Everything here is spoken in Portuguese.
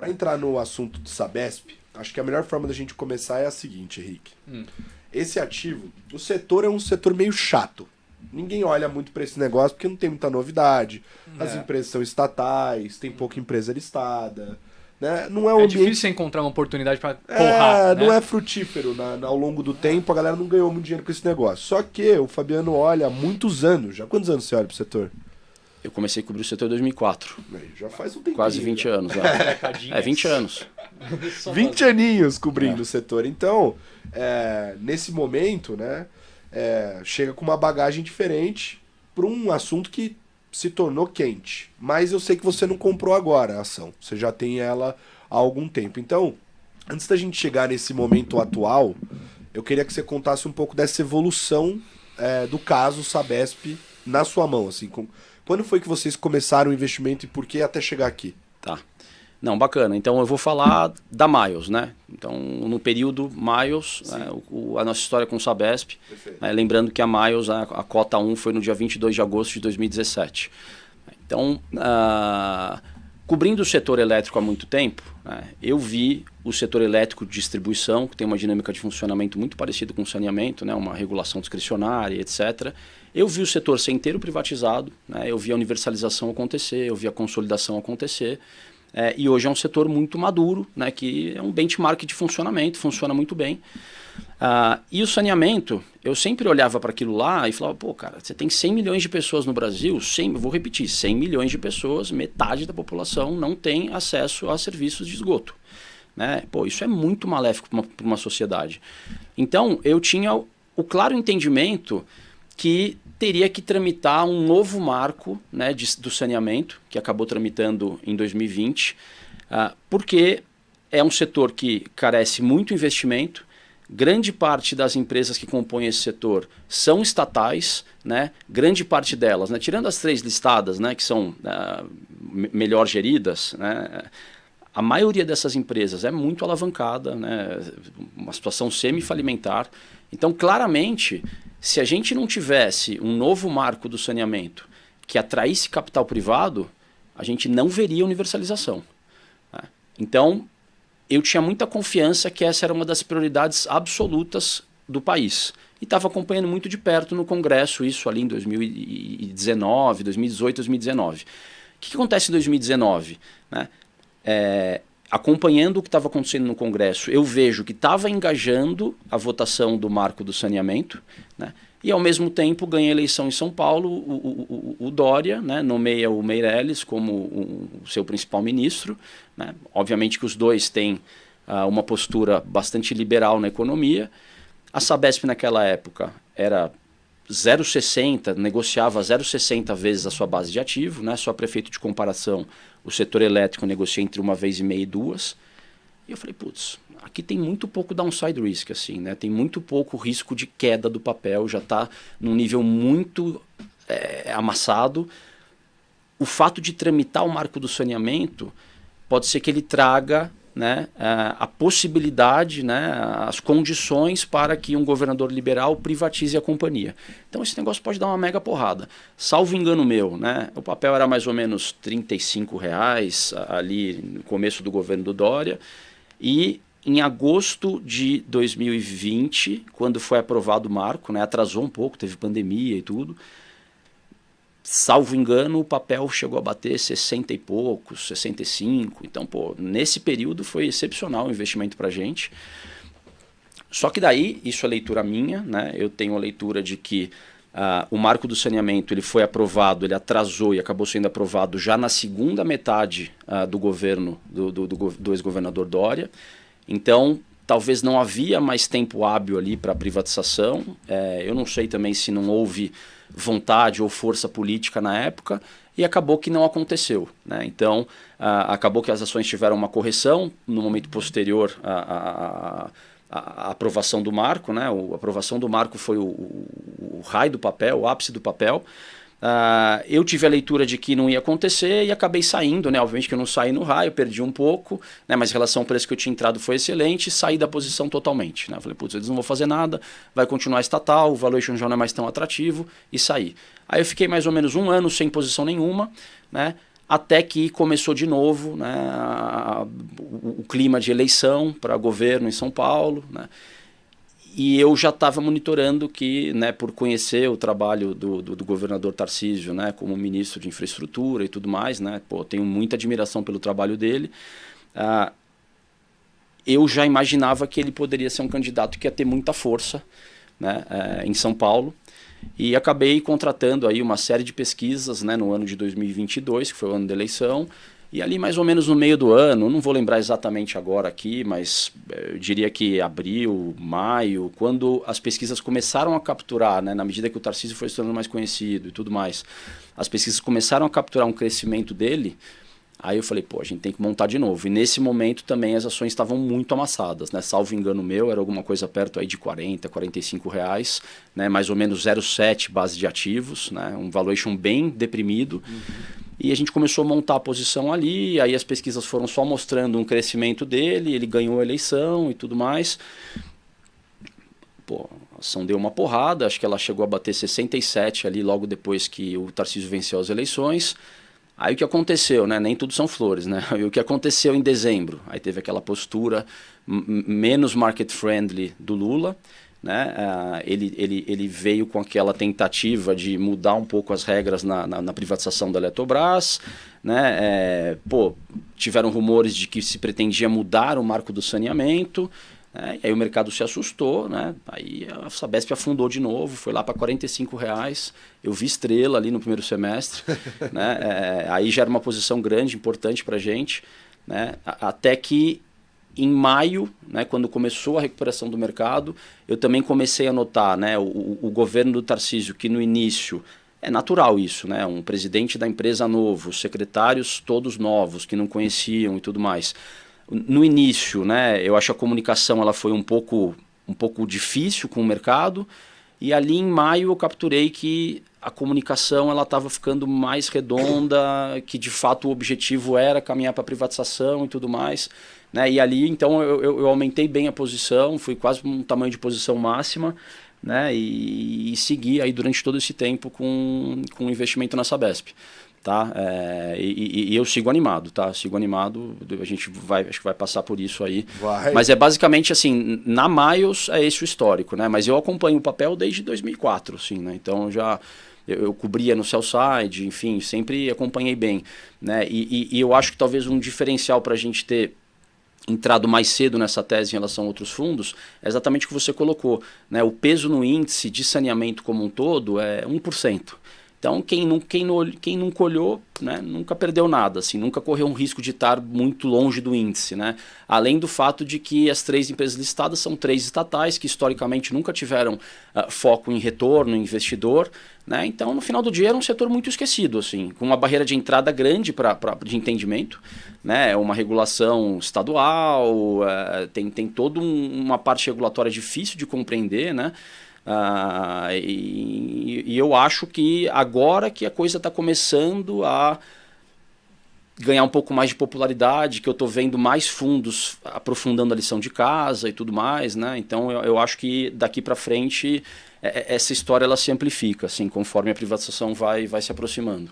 Para entrar no assunto do Sabesp, acho que a melhor forma da gente começar é a seguinte, Henrique. Esse ativo, o setor é um setor meio chato. Ninguém olha muito para esse negócio porque não tem muita novidade. As empresas são estatais, tem pouca empresa listada. Né? Não é um ambiente... difícil você encontrar uma oportunidade para porrar. Não é frutífero. Ao longo do tempo, a galera não ganhou muito dinheiro com esse negócio. Só que o Fabiano olha há muitos anos já. Quantos anos você olha pro setor? Eu comecei a cobrir o setor em 2004. Já faz um tempinho. Quase 20 anos. 20 anos. 20 aninhos cobrindo o setor. Então, nesse momento, né, chega com uma bagagem diferente para um assunto que se tornou quente. Mas eu sei que você não comprou agora a ação. Você já tem ela há algum tempo. Então, antes da gente chegar nesse momento atual, eu queria que você contasse um pouco dessa evolução do caso Sabesp na sua mão. Assim, quando foi que vocês começaram o investimento e por que até chegar aqui? Tá. Não, bacana. Então eu vou falar da Miles, né? Então, no período Miles, né, a nossa história com o Sabesp, lembrando que a Miles, a cota 1 foi no dia 22 de agosto de 2017. Então, cobrindo o setor elétrico há muito tempo, né, eu vi o setor elétrico de distribuição, que tem uma dinâmica de funcionamento muito parecida com o saneamento, né, uma regulação discricionária, etc. Eu vi o setor ser inteiro privatizado, né, eu vi a universalização acontecer, eu vi a consolidação acontecer. E hoje é um setor muito maduro, né, que é um benchmark de funcionamento, funciona muito bem. E o saneamento, eu sempre olhava para aquilo lá e falava, pô, cara, você tem 100 milhões de pessoas no Brasil, vou repetir, 100 milhões de pessoas, metade da população não tem acesso a serviços de esgoto. Né? Pô, isso é muito maléfico para uma sociedade. Então, eu tinha o claro entendimento que teria que tramitar um novo marco, né, do saneamento, que acabou tramitando em 2020, porque é um setor que carece muito investimento, grande parte das empresas que compõem esse setor são estatais, né, grande parte delas, né, tirando as 3 listadas, né, que são melhor geridas, né, a maioria dessas empresas é muito alavancada, né, uma situação semi-falimentar. Então, claramente, se a gente não tivesse um novo marco do saneamento que atraísse capital privado, a gente não veria universalização. Né? Então, eu tinha muita confiança que essa era uma das prioridades absolutas do país. E estava acompanhando muito de perto no Congresso, isso ali em 2019, 2018, 2019. O que acontece em 2019? Né? Acompanhando o que estava acontecendo no Congresso, eu vejo que estava engajando a votação do marco do saneamento, né? E ao mesmo tempo ganha a eleição em São Paulo, o Dória, né, nomeia o Meirelles como o seu principal ministro, né? Obviamente que os dois têm uma postura bastante liberal na economia. A Sabesp naquela época era 0,60, negociava 0,60 vezes a sua base de ativo, né? Só para efeito de comparação, o setor elétrico negocia entre 1,5 e 2. E eu falei, putz, aqui tem muito pouco downside risk, assim, né? Tem muito pouco risco de queda do papel, já está num nível muito amassado. O fato de tramitar o marco do saneamento pode ser que ele traga, né, a possibilidade, né, as condições para que um governador liberal privatize a companhia. Então esse negócio pode dar uma mega porrada. Salvo engano meu, né, o papel era mais ou menos R$ 35,00 ali no começo do governo do Dória, e em agosto de 2020, quando foi aprovado o marco, né, atrasou um pouco, teve pandemia e tudo, salvo engano, o papel chegou a bater 60 e poucos, 65. Então, pô, nesse período foi excepcional o investimento para a gente. Só que daí, isso é leitura minha, né? Eu tenho a leitura de que o marco do saneamento ele foi aprovado, ele atrasou e acabou sendo aprovado já na segunda metade do governo do ex-governador Dória. Então, talvez não havia mais tempo hábil ali para a privatização. Eu não sei também se não houve vontade ou força política na época, e acabou que não aconteceu, né? Então, acabou que as ações tiveram uma correção no momento posterior à aprovação do marco, né? A aprovação do marco foi o raio do papel, o ápice do papel. Eu tive a leitura de que não ia acontecer e acabei saindo, né? Obviamente que eu não saí no raio, perdi um pouco, né? Mas em relação ao preço que eu tinha entrado foi excelente, saí da posição totalmente, né? Falei, putz, eles não vão fazer nada, vai continuar estatal, o valuation já não é mais tão atrativo, e saí. Aí eu fiquei mais ou menos 1 ano sem posição nenhuma, né? Até que começou de novo, né, o clima de eleição para governo em São Paulo, né? E eu já estava monitorando que, né, por conhecer o trabalho do governador Tarcísio, né, como ministro de infraestrutura e tudo mais, né, tenho muita admiração pelo trabalho dele, eu já imaginava que ele poderia ser um candidato que ia ter muita força, né, em São Paulo, e acabei contratando aí uma série de pesquisas, né, no ano de 2022, que foi o ano da eleição. E ali mais ou menos no meio do ano, não vou lembrar exatamente agora aqui, mas eu diria que abril, maio, quando as pesquisas começaram a capturar, né, na medida que o Tarcísio foi se tornando mais conhecido e tudo mais, as pesquisas começaram a capturar um crescimento dele, aí eu falei, a gente tem que montar de novo. E nesse momento também as ações estavam muito amassadas, né? Salvo engano meu, era alguma coisa perto aí de R$40, R$45, né? Mais ou menos 0,7 base de ativos, né? Um valuation bem deprimido. E a gente começou a montar a posição ali, aí as pesquisas foram só mostrando um crescimento dele, ele ganhou a eleição e tudo mais. A ação deu uma porrada, acho que ela chegou a bater 67 ali logo depois que o Tarcísio venceu as eleições. Aí o que aconteceu, né? Nem tudo são flores, né? E o que aconteceu em dezembro? Aí teve aquela postura menos market friendly do Lula, né? Ele veio com aquela tentativa de mudar um pouco as regras na privatização da Eletrobras, né? Tiveram rumores de que se pretendia mudar o marco do saneamento, né? E aí o mercado se assustou, né? Aí a Sabesp afundou de novo, foi lá para R$45. Eu vi estrela ali no primeiro semestre, né? Aí já era uma posição grande, importante para a gente, né? Até que em maio, né, quando começou a recuperação do mercado, eu também comecei a notar, né, o governo do Tarcísio, que no início é natural isso, né, um presidente da empresa novo, secretários todos novos que não conheciam e tudo mais. No início, né, eu acho que a comunicação ela foi um pouco difícil com o mercado, e ali em maio eu capturei que a comunicação ela estava ficando mais redonda, que de fato o objetivo era caminhar para a privatização e tudo mais, né? E ali então eu aumentei bem a posição, fui quase um tamanho de posição máxima, né? E segui aí durante todo esse tempo com investimento na Sabesp. Tá? E eu sigo animado, tá? Sigo animado, a gente acho que vai passar por isso aí. Mas é basicamente assim, na Miles é esse o histórico, né? Mas eu acompanho o papel desde 2004, assim, né? Então eu cobria no sell-side, enfim, sempre acompanhei bem, né? E eu acho que talvez um diferencial para a gente ter entrado mais cedo nessa tese em relação a outros fundos é exatamente o que você colocou, né? O peso no índice de saneamento como um todo é 1%. Então, quem nunca olhou, né, nunca perdeu nada, assim, nunca correu um risco de estar muito longe do índice, né? Além do fato de que as 3 empresas listadas são 3 estatais, que historicamente nunca tiveram foco em retorno, em investidor, né? Então, no final do dia, era um setor muito esquecido, assim, com uma barreira de entrada grande de entendimento, né? É uma regulação estadual, tem toda uma parte regulatória difícil de compreender, né? E eu acho que agora que a coisa está começando a ganhar um pouco mais de popularidade, que eu estou vendo mais fundos aprofundando a lição de casa e tudo mais, né? Então eu acho que daqui para frente essa história ela se amplifica, assim, conforme a privatização vai se aproximando.